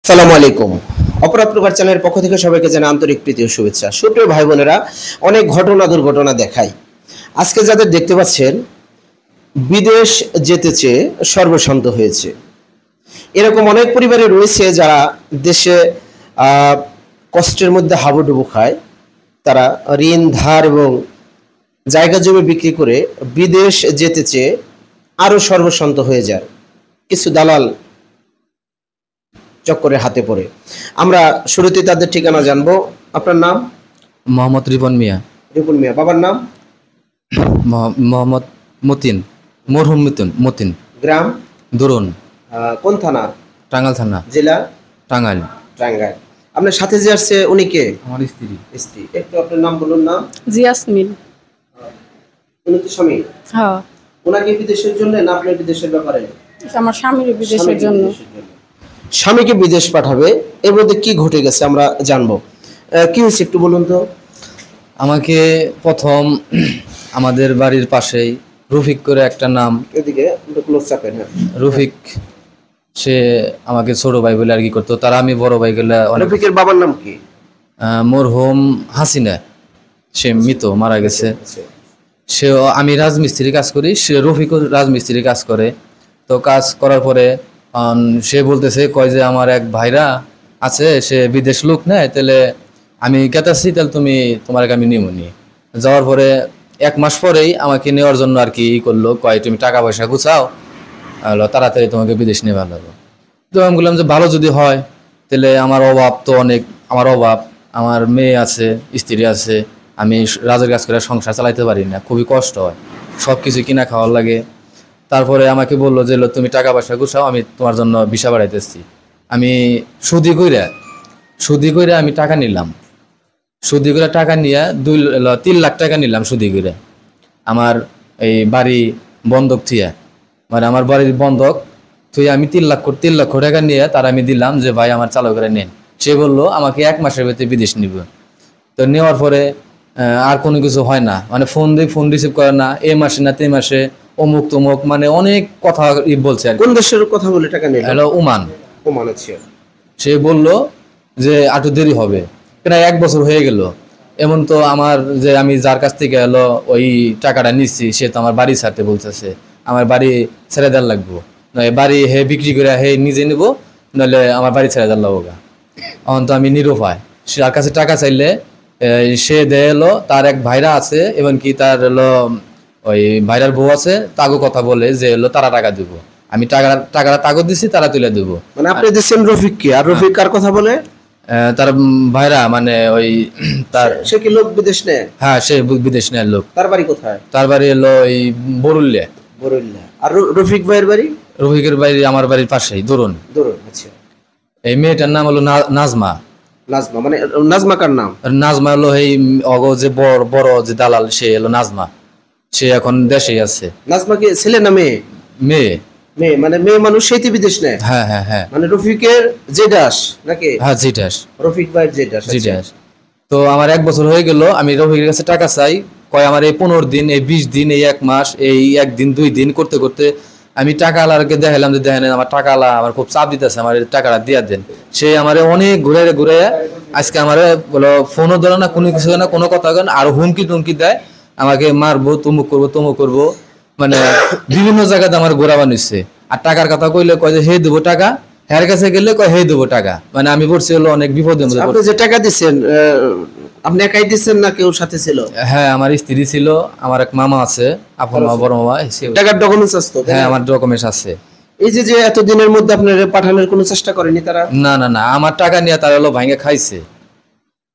সালামু আলাইকুম। অপরাধ প্রকার চ্যানেলের পক্ষ থেকে সবাইকে জানাই আন্তরিক প্রীতি ও শুভেচ্ছা। সুপ্রিয় ভাই বোনেরা, অনেক ঘটনা দুর্ঘটনা দেখায়। আজকে যাদের দেখতে পাচ্ছেন বিদেশ যেতে চেয়ে সর্বশান্ত হয়েছে, এরকম অনেক পরিবারে রয়েছে যারা দেশে কষ্টের মধ্যে হাবুডুবু খায়। তারা ঋণ ধার এবং জায়গা জমি বিক্রি করে বিদেশ যেতে চেয়ে আরো সর্বশান্ত হয়ে যায় কিছু দালাল চক্করের হাতে পড়ে। আমরা শুরুতে তাদের ঠিকানা জানবো। আপনার নাম? মোহাম্মদ রিপন মিয়া। রিপুন মিয়া। বাবার নাম? মোহাম্মদ মতিন, মরহুম মতিন। গ্রাম? দরুন। কোন থানা? টাঙ্গাইল থানা। জেলা? টাঙ্গাইল। টাঙ্গাইল। আপনার সাথে যে আসছে উনি কে? আমার স্ত্রী। স্ত্রী। একটু আপনার নাম বলুন। নাম? জিয়াসমিন। উনি তো স্বামী? হ্যাঁ। ওনাকে বিদেশের জন্য না আপনার বিদেশের ব্যাপারে? আমার স্বামীর বিদেশের জন্য। স্বামীকে বিদেশ পাঠাবে, এর মধ্যে কি ঘটে গেছে আমরা জানবো। কি হয়েছে একটু বলুন তো। আমাকে প্রথম আমাদের বাড়ির পাশেই রফিক করে একটা নাম, এদিকে একটু ক্লোজ চাপেন। হ্যাঁ, রফিক, সে আমাকে ছোট ভাই বলে আর কি করতো। তারা আমি বড় ভাই গেলে রফিকের বাবার নাম কি? মরহুম হাসিনা, সে মৃত, মারা গেছে। সে আমি রাজমিস্ত্রি কাজ করি, সে রফিকও রাজমিস্ত্রি কাজ করে। তো কাজ করার পরে সে বলতেছে কয় যে আমার এক ভাইরা আছে, সে বিদেশ লোক নেয়, তাহলে আমি কেতাছি, তাহলে তোমাকে আমি নিমুনি। যাওয়ার পরে 1 মাস পরেই আমাকে নেওয়ার জন্য আর কি করলো, কয় তুমি টাকা পয়সা গুছাও, তাড়াতাড়ি তোমাকে বিদেশ নিয়ে ভালো হবে। তো আমি বললাম যে ভালো যদি হয়, তাহলে আমার অভাব তো অনেক, আমার মেয়ে আছে, স্ত্রী আছে, আমি রাজের কাজ করে সংসার চালাইতে পারি না, খুবই কষ্ট হয়, সব কিছু কিনা খাওয়ার লাগে। তারপরে আমাকে বললো যে তুমি টাকা পয়সা গুছাও, আমি তোমার জন্য ভিসা বাড়াইতেছি। আমি সুদি কইরা আমি টাকা নিলাম, সুদি করে টাকা নিয়ে 3 লাখ টাকা নিলাম সুদি করে। আমার এই বাড়ি বন্ধক থিয়া, মানে আমার বাড়ির বন্ধক থুয়ে আমি 3 লক্ষ টাকা নিয়ে তার আমি দিলাম যে ভাই আমার চালু করে নেন। সে বললো আমাকে 1 মাসের ভিতরে বিদেশ নিব। তো নেওয়ার পরে আর কোনো কিছু হয় না, মানে ফোন রিসিভ করে না, এ মাসে না তে মাসে অমুক তমুক, মানে অনেক কথা বলছে। কোন দেশের কথা বলে টাকা নিল? Hello, Oman. ওমান। আচ্ছা। সে বলল যে একটু দেরি হবে, প্রায় 1 বছর হয়ে গেল। এমন তো আমার যে আমি যার কাছ থেকে ওই টাকাটা নিচ্ছি, সে তো আমার বাড়ি ছাড়তে বলতেছে, আমার বাড়ি ছেড়ে দেওয়ার লাগবো, নয় বাড়ি হে বিক্রি করে হে নিজে নিব, নাহলে আমার বাড়ি ছেড়ে দেওয়ার লাগবো। এখন তো আমি নিরুপায়, সে আর কাছে টাকা চাইলে সে দেয় তার এক ভাইরা আছে, এমনকি তার ওই ভাইরার বউ আছে, তাগো কথা বলে যে তারা টাকা দিব, আমি টাকাটা তাগো দিছি, তারা তুলে দেবো। মানে আপনি দিচ্ছেন রফিককে, আর রফিক কার কথা বলে? তার ভাইরা, মানে ওই তার, সে কি লোক বিদেশ নেয়? হ্যাঁ, সে বিদেশ নেয় লোক। তার বাড়ি কোথায়? তার বাড়ি ওই বরুল্যা। বরুল্যা। আর রফিক ভাইয়ের বাড়ি? রফিকের বাড়ি আমার বাড়ির পাশেই, দরুন। দরুন। আচ্ছা। এই মেয়েটার নাম হলো নাজমা। নাজমা? মানে নাজমা কার নাম? নাজমা হলো এই যে বড় যে দালাল, সে হলো নাজমা। সে এখন দেশেই আছে। নাজমা কি ছেলে না মেয়ে? মেয়ে। মেয়ে। মানে মেয়ে মানুষ সেইটি বিদেশ নেয়? হ্যাঁ হ্যাঁ হ্যাঁ। মানে রফিকের জেডাস নাকি? হ্যাঁ, জিটাস। রফিক ভাইয়ের জেডাস। জিটাস। তো আমার 1 বছর হয়ে গেল, আমি রফিকের কাছে টাকা চাই, কয় আমার এই 15 দিন, এই 20 দিন, এই 1 মাস, এই 1 দিন 2 দিন করতে করতে আমি টাকা আলাকে দেখালাম যে দেখেন আমার টাকা আলা আমার খুব চাপ দিতেছে, আমার টাকাটা দিয়া দেন। সে আমার অনেক ঘুরে আজকে আমার বলো ফোনও ধরে না, কোনো কিছু না, কোনো কথা কেন, আর হুমকি টুমকি দেয়, আমাকে মারবো, তমুক করবো, মানে বিভিন্ন জায়গাতে আমার ঘোরা বানিয়েছে। আর টাকার কথা কইলে কয় যে হে দেবো টাকা, হ্যার কাছে গেলে কয় হে দেবো টাকা, মানে আমি পড়ছি অনেক বিপদের মধ্যে। আপনি যে টাকা দিচ্ছেন, আপনি একাই দিচ্ছেন না কেউ সাথে ছিল? হ্যাঁ, আমার স্ত্রী ছিল, আমার এক মামা আছে, আপন মামা, বড় মামা। টাকার ডকুমেন্টস আছে? হ্যাঁ, আমার ডকুমেন্টস আছে। এই যে এত দিনের মধ্যে আপনার পাঠানোর কোনো চেষ্টা করেনি তারা? না না না, আমার টাকা নিয়ে তারা ভাঙে খাইছে,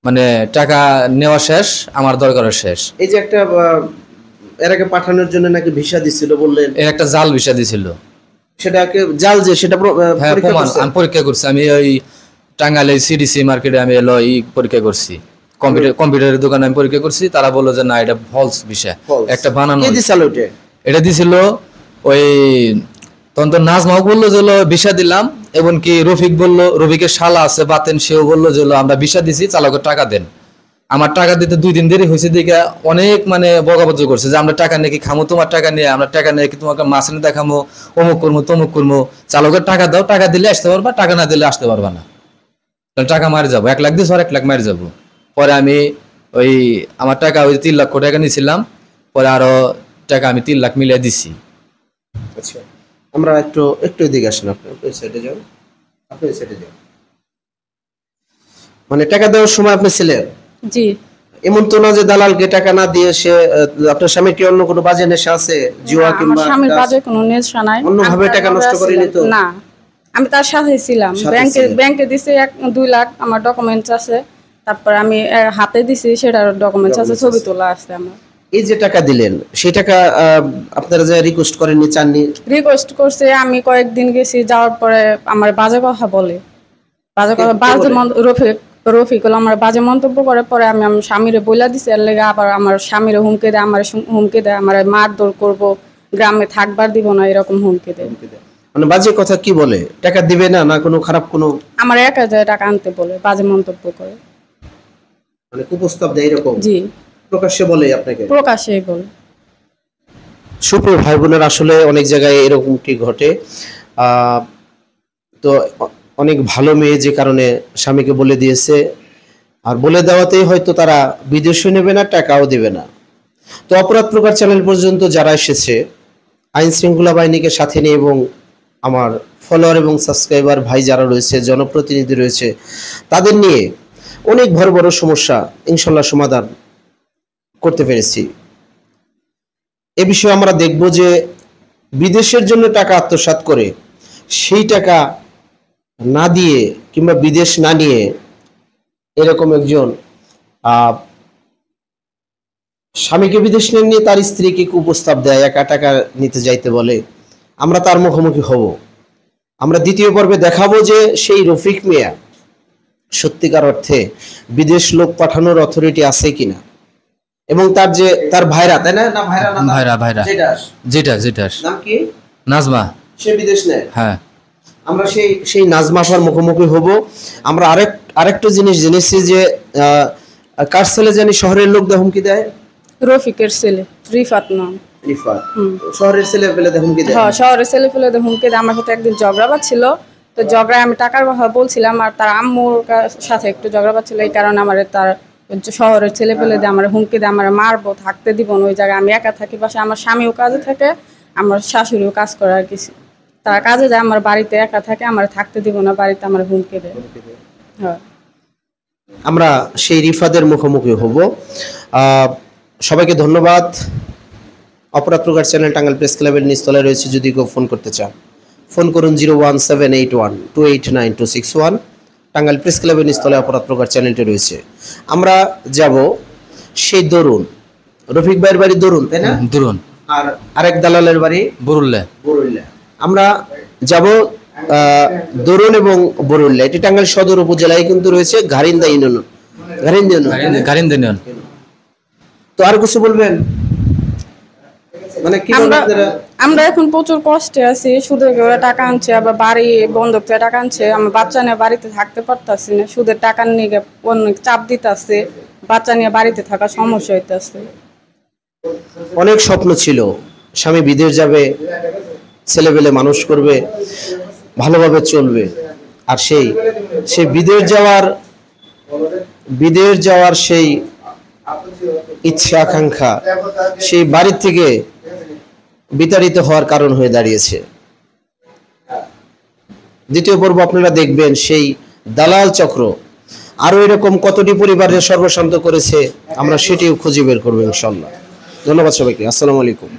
মানে টাকা নেওয়া শেষ, আমার দরকারও শেষ। এই যে একটা এর আগে পাঠানোর জন্য নাকি ভিসা দিছিল বললেন? এর একটা জাল ভিসা দিছিল। সেটাকে জাল যে সেটা হ্যাঁ, আমি পরীক্ষা করছি। আমি ওই টাঙ্গাইলে সিডিসি মার্কেটে আমি পরীক্ষা করছি, কম্পিউটারের দোকানে আমি পরীক্ষা করছি। তারা বললো যে না, এটা ফলস ভিসা, একটা বানানো। এটা দিছিল ওই তখন তো নাজমাও বললো যে ভিসা দিলাম, এমনকি রফিক বললো, রফিকের শালা আছে বাতেন, সেও বললো যে আমরা ভিসা দিছি, চালকের টাকা দেন। আমার টাকা দিতে 2 দিন দেরি হয়েছে দেখে অনেক মানে বকাবজ্জ করছে যে আমরা টাকা নিয়ে কি খামো, তোমার টাকা নিয়ে আমরা টাকা নিয়ে কি তোমাকে মাছ এনে দেখামো, অমুক করবো তমুক করবো, চালকের টাকা দাও, টাকা দিলে আসতে পারবা, টাকা না দিলে আসতে পারবা না। তাহলে টাকা মারি যাবো, 1 লাখ দিয়েছে আর 1 লাখ মারি যাবো। পরে আমি ওই আমার টাকা ওই 3 লক্ষ টাকা নিয়েছিলাম, পরে আরো টাকা আমি 3 লাখ মিলিয়ে দিছি। আচ্ছা, আমরা একটু এদিকে আসেন, আপনি ওই সাইডে যান, আপনি ওই সাইডে যান। মানে টাকা দেওয়ার সময় আপনি ছিলেন? জি এমন তো না যে দালালকে টাকা না দিয়ে সে আপনার স্বামীর কি অন্য কোনো বাজে নেশা আছে, জুয়া না, আমার কিংবা স্বামীর বাজে কোনো নেশা নাই। অন্যভাবে আমি তার টাকা নষ্ট লগে করেনি তো? ছিলাম। না, আমি তার সাথে ছিলাম। সাথে ব্যাংকে ছিলেন। ব্যাংকে দিছে 2 লাখ, আমার ডকুমেন্টস আছে। তারপর আমি হাতে দিছি, সেটার ডকুমেন্টস আছে, ছবি তোলা আছে আমার। এই যে টাকা দিলেন সেই টাকা আপনারা যে রিকোয়েস্ট করেননি, চাননি? রিকোয়েস্ট করছে, আমি কয়েকদিন গেছি, যাওয়ার পরে আমার বাজে কথা বলে, বাজে কথা, কি বাজে বলে? রফিকুল আমার বাজে মন্তব্য করে। পরে আমি আমার স্বামীরে বইলা দিছি, এর লেগে আবার আমার স্বামীরে হুমকি দেয়, আমার হুমকি দেয়, আমার মারধর করবো, গ্রামে থাকবার দিব না, এরকম হুমকি দেয়। মানে বাজে কথা কি বলে? টাকা দিবে না, না কোনো খারাপ কোনো আমার 1,000 টাকা আনতে বলে, বাজে মন্তব্য করে। মানে কুপ্রস্তাব দেয় এরকম? জি, প্রকাশ্যে বলে আপনাকে? প্রকাশ্যেই বলে। সুপ্রিয় ভাই বোনের, আসলে অনেক জায়গায় এরকমটি ঘটে। তো অনেক ভালো মেয়ে যে কারণে স্বামীকে বলে দিয়েছে, আর বলে দেওয়াতেই হয়তো তারা বিদেশও নেবে না, টাকাও দেবে না। তো অপরাধ প্রকার চ্যানেল পর্যন্ত যারা এসেছে, আইন শৃঙ্খলা বাহিনীকে সাথে নিয়ে এবং আমার ফলোয়ার এবং সাবস্ক্রাইবার ভাই যারা রয়েছে, জনপ্রতিনিধি রয়েছে, তাদের নিয়ে অনেক বড় বড় সমস্যা ইনশাল্লাহ সমাধান করতে পেরেছি। এ বিষয়ে আমরা দেখব যে বিদেশের জন্য টাকা আত্মসাৎ করে সেই টাকা না দিয়ে কিংবা বিদেশ না নিয়ে এরকম একজন স্বামীকে বিদেশ নিয়ে তার স্ত্রীকে কুপ্রস্তাব দেয়, একা টাকা নিতে যাইতে বলে, আমরা তার মুখোমুখি হব। আমরা দ্বিতীয় পর্বে দেখাবো যে সেই রফিক মিয়া সত্যিকার অর্থে বিদেশ লোক পাঠানোর অথরিটি আছে কিনা, এবং তার যে তার ভাইরা, তাই না? না ভাইরা না, ভাইরা যেটা নাম কি? নাজমা। সে বিদেশ নেয়। হ্যাঁ, আমরা সেই নাজমা আপার মুখোমুখি হব। আমরা আরেকটা জিনিস জেনেছি যে কার ছেলে জানি শহরের লোক হুমকি দেয়? রফিকের ছেলে, রিফাত নাম। রিফাত শহরের ছেলে পেলে হুমকি দেয়? হ্যাঁ, শহরের ছেলে পেলে হুমকি দেয়। আমার সাথে একদিন ঝগড়া ছিল, তো ঝগড়ায় আমি টাকার কথা বলছিলাম, আর তার আম্মুর সাথে একটু ঝগড়া ছিল, এই কারণে আমার তার শহরের ছেলে পেলে দিয়ে আমার হুমকি দেয়, আমার মারবো, থাকতে দিব না ওই জায়গায়। আমি একা থাকি পাশে, আমার স্বামীও কাজে থাকে, আমার শাশুড়িও কাজ করে আর কিছু। তারা কাজে যায়, আমার বাড়িতে একা থাকে, আমার থাকতে দিব না বাড়িতে, আমার হুমকি দেয়। হ্যাঁ, আমরা সেই রিফাদের মুখোমুখি হব। সবাইকে ধন্যবাদ। অপরাধ প্রকার চ্যানেল টাঙ্গাইল প্রেস ক্লাবের নিচতলায় রয়েছে, যদি কেউ ফোন করতে চান ফোন করুন 01781289261। টাঙ্গাইল প্রেস ক্লাবের নিচতলায় অপরাধ প্রকার চ্যানেলটি রয়েছে। আমরা যাব সেই দরুন, রফিক ভাইয়ের বাড়ি দরুন, তাই না? দুরুন। আর আরেক দালালের বাড়ি বরুল্লা। বরুল্লা। আমরা যাব দরুন এবং বরুল্লা, এটি টাঙ্গাইল সদর উপজেলায় কিন্তু রয়েছে, ঘারিন্দা ইউনিয়ন। গারিন্দিনিয়ন। তো আর কিছু বলবেন? মানে কি আমরা এখন প্রচুর কষ্টে আছি, সুদের করে টাকা আনছে, আবার বাড়ি বন্ধক থেকে টাকা আনছে, আমার বাচ্চা নিয়ে বাড়িতে থাকতে পারতাছি না, সুদের টাকা নিয়ে অনেক চাপ দিতেছে, বাচ্চা নিয়ে বাড়িতে থাকা সমস্যা হইতেছে। অনেক স্বপ্ন ছিল, স্বামী বিদেশ যাবে, ছেলেবেলে মানুষ করবে, ভালোভাবে চলবে, আর সেই বিদেশ যাওয়ার সেই ইচ্ছা আকাঙ্ক্ষা সেই বাড়ির থেকে বিতাড়িত হওয়ার কারণ হয়ে দাঁড়িয়েছে। দ্বিতীয় পর্ব আপনারা দেখবেন সেই দালাল চক্র আরো এরকম কতটি পরিবারের সর্বশান্ত করেছে, আমরা সেটিও খুঁজে বের করবো ইনশাল্লাহ। ধন্যবাদ সবাইকে। আসসালামু আলাইকুম।